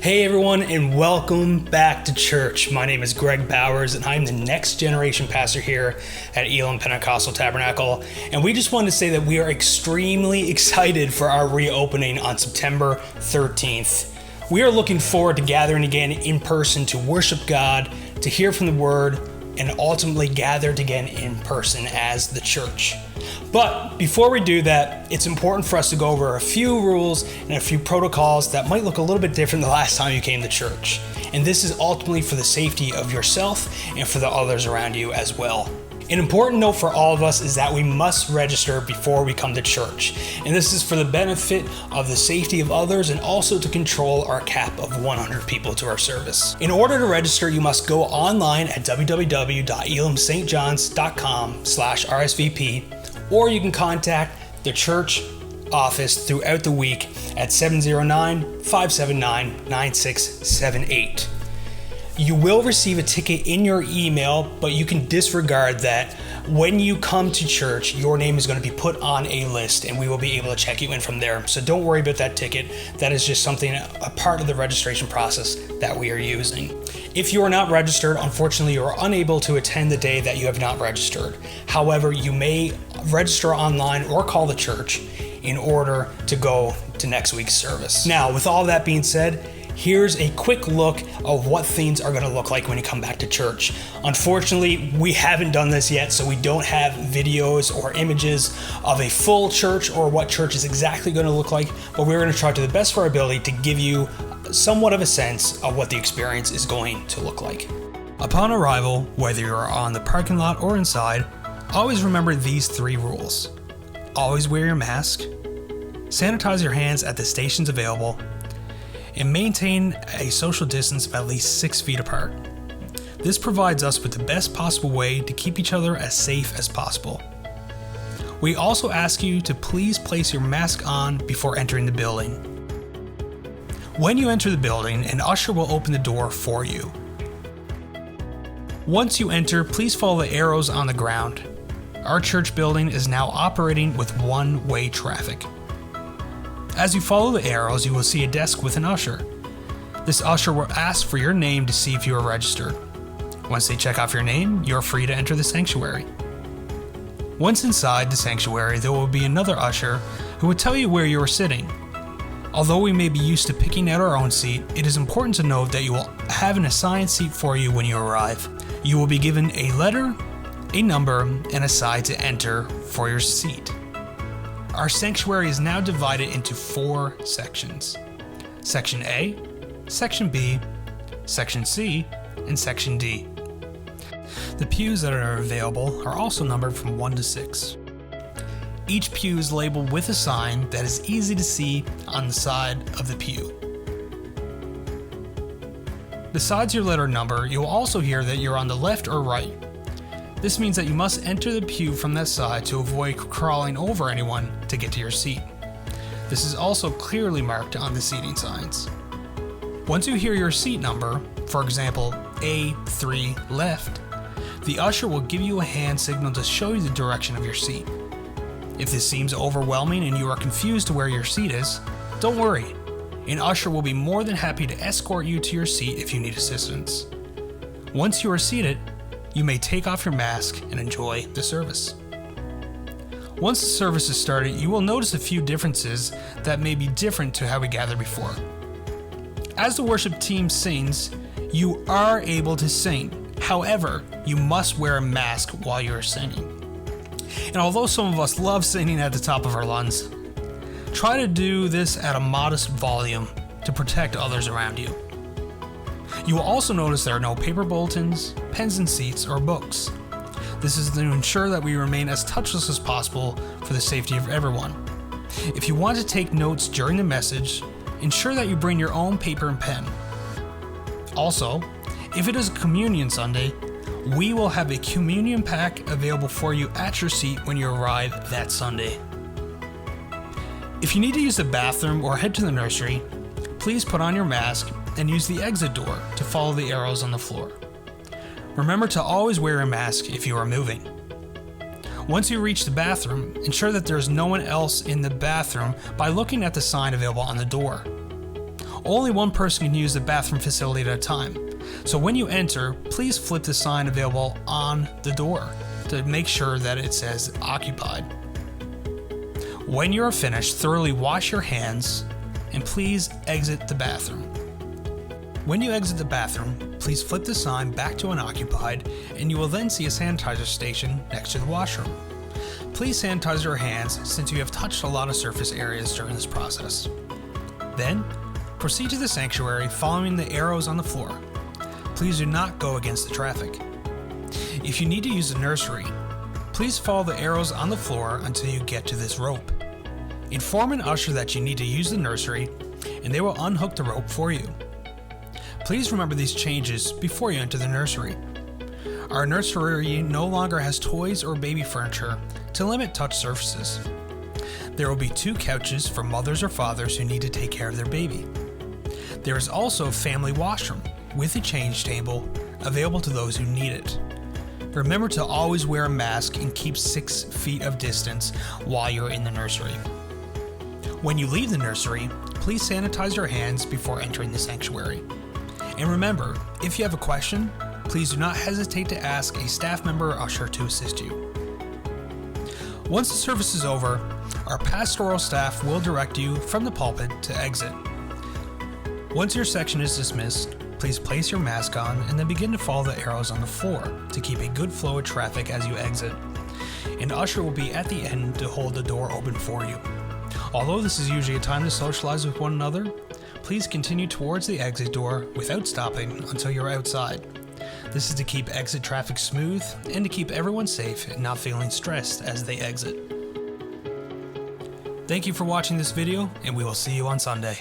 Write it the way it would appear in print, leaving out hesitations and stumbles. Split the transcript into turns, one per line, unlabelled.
Hey everyone, and welcome back to church. My name is Greg Bowers, and I'm the next generation pastor here at Elam Pentecostal Tabernacle. And we just wanted to say that we are extremely excited for our reopening on September 13th. We are looking forward to gathering again in person to worship God, to hear from the Word, and ultimately gathered again in person as the church. But before we do that, it's important for us to go over a few rules and a few protocols that might look a little bit different the last time you came to church. And this is ultimately for the safety of yourself and for the others around you as well. An important note for all of us is that we must register before we come to church. And this is for the benefit of the safety of others and also to control our cap of 100 people to our service. In order to register, you must go online at www.elamstjohns.com/RSVP, or you can contact the church office throughout the week at 709-579-9678. You will receive a ticket in your email, but you can disregard that. When you come to church, your name is going to be put on a list and we will be able to check you in from there. So don't worry about that ticket. That is just something, a part of the registration process that we are using. If you are not registered, unfortunately, you are unable to attend the day that you have not registered. However, you may register online or call the church in order to go to next week's service. Now, with all that being said, here's a quick look of what things are going to look like when you come back to church. Unfortunately, we haven't done this yet, so we don't have videos or images of a full church or what church is exactly going to look like, but we're going to try to the best of our ability to give you somewhat of a sense of what the experience is going to look like. Upon arrival, whether you're on the parking lot or inside, always remember these 3 rules. Always wear your mask, sanitize your hands at the stations available, and maintain a social distance of at least 6 feet apart. This provides us with the best possible way to keep each other as safe as possible. We also ask you to please place your mask on before entering the building. When you enter the building, an usher will open the door for you. Once you enter, please follow the arrows on the ground. Our church building is now operating with one-way traffic. As you follow the arrows, you will see a desk with an usher. This usher will ask for your name to see if you are registered. Once they check off your name, you are free to enter the sanctuary. Once inside the sanctuary, there will be another usher who will tell you where you are sitting. Although we may be used to picking out our own seat, it is important to note that you will have an assigned seat for you when you arrive. You will be given a letter, a number, and a side to enter for your seat. Our sanctuary is now divided into 4 sections. Section A, Section B, Section C, and Section D. The pews that are available are also numbered from 1 to 6. Each pew is labeled with a sign that is easy to see on the side of the pew. Besides your letter number, you will also hear that you're on the left or right. This means that you must enter the pew from that side to avoid crawling over anyone to get to your seat. This is also clearly marked on the seating signs. Once you hear your seat number, for example, A3 left, the usher will give you a hand signal to show you the direction of your seat. If this seems overwhelming and you are confused to where your seat is, don't worry. An usher will be more than happy to escort you to your seat if you need assistance. Once you are seated, you may take off your mask and enjoy the service. Once the service is started, you will notice a few differences that may be different to how we gathered before. As the worship team sings, you are able to sing. However, you must wear a mask while you are singing. And although some of us love singing at the top of our lungs, try to do this at a modest volume to protect others around you. You will also notice there are no paper bulletins, pens and seats, or books. This is to ensure that we remain as touchless as possible for the safety of everyone. If you want to take notes during the message, ensure that you bring your own paper and pen. Also, if it is a communion Sunday, we will have a communion pack available for you at your seat when you arrive that Sunday. If you need to use the bathroom or head to the nursery, please put on your mask and use the exit door to follow the arrows on the floor. Remember to always wear a mask if you are moving. Once you reach the bathroom, ensure that there is no one else in the bathroom by looking at the sign available on the door. Only one person can use the bathroom facility at a time, so when you enter, please flip the sign available on the door to make sure that it says occupied. When you are finished, thoroughly wash your hands and please exit the bathroom. When you exit the bathroom, please flip the sign back to unoccupied and you will then see a sanitizer station next to the washroom. Please sanitize your hands since you have touched a lot of surface areas during this process. Then, proceed to the sanctuary following the arrows on the floor. Please do not go against the traffic. If you need to use the nursery, please follow the arrows on the floor until you get to this rope. Inform an usher that you need to use the nursery and they will unhook the rope for you. Please remember these changes before you enter the nursery. Our nursery no longer has toys or baby furniture to limit touch surfaces. There will be 2 couches for mothers or fathers who need to take care of their baby. There is also a family washroom with a change table available to those who need it. Remember to always wear a mask and keep 6 feet of distance while you're in the nursery. When you leave the nursery, please sanitize your hands before entering the sanctuary. And remember, if you have a question, please do not hesitate to ask a staff member or usher to assist you. Once the service is over, our pastoral staff will direct you from the pulpit to exit. Once your section is dismissed, please place your mask on and then begin to follow the arrows on the floor to keep a good flow of traffic as you exit. An usher will be at the end to hold the door open for you. Although this is usually a time to socialize with one another, please continue towards the exit door without stopping until you're outside. This is to keep exit traffic smooth and to keep everyone safe and not feeling stressed as they exit. Thank you for watching this video, and we will see you on Sunday.